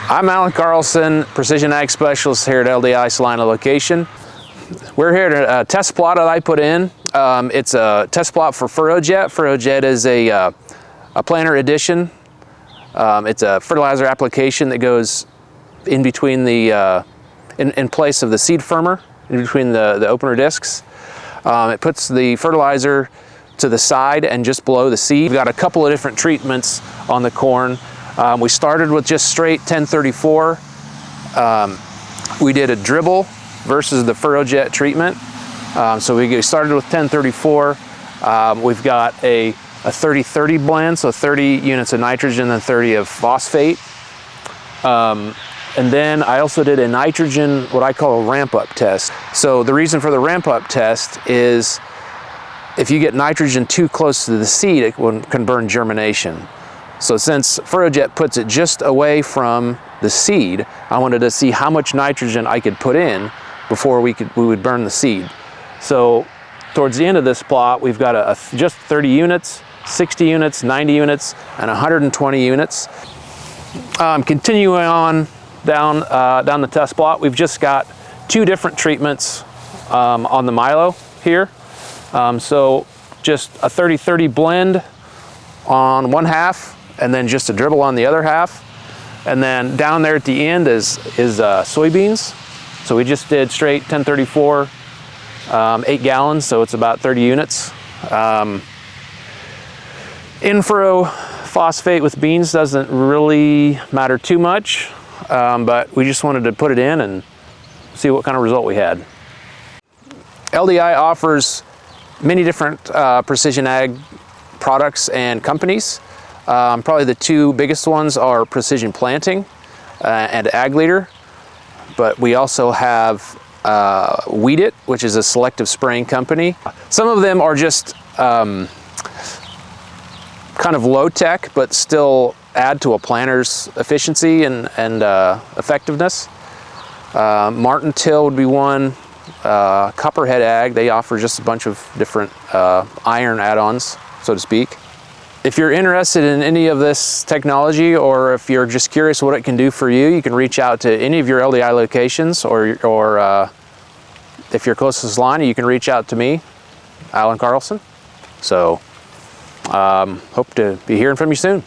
I'm Alan Carlson, Precision Ag Specialist here at LDI Salina location. We're here to test plot that I put in. It's a test plot for FurrowJet. FurrowJet is a planter addition. It's a fertilizer application that goes in between the, in place of the seed firmer, in between the opener discs. It puts the fertilizer to the side and just below the seed. We've got a couple of different treatments on the corn. We started with just straight 1034. We did a dribble versus the FurrowJet treatment. So we started with 1034. We've got a 30-30 blend, so 30 units of nitrogen and 30 of phosphate. And then I also did a nitrogen, what I call a ramp-up test. So the reason for the ramp-up test is if you get nitrogen too close to the seed, it can burn germination. So since FurrowJet puts it just away from the seed, I wanted to see how much nitrogen I could put in before we would burn the seed. So towards the end of this plot, we've got just 30 units, 60 units, 90 units, and 120 units. Continuing on down the test plot, we've just got two different treatments on the milo here. So just a 30-30 blend on one half, and then just a dribble on the other half. And then down there at the end is soybeans. So we just did straight 1034, 8 gallons, so it's about 30 units. In-furrow phosphate with beans doesn't really matter too much, but we just wanted to put it in and see what kind of result we had. LDI offers many different precision ag products and companies. Probably the two biggest ones are Precision Planting and Ag Leader, but we also have WeedIt, which is a selective spraying company. Some of them are just kind of low tech, but still add to a planter's efficiency and effectiveness. Martin Till would be one. Copperhead Ag, they offer just a bunch of different iron add-ons, so to speak. If you're interested in any of this technology, or if you're just curious what it can do for you, you can reach out to any of your LDI locations, or if you're close to Salina, you can reach out to me, Alan Carlson. So hope to be hearing from you soon.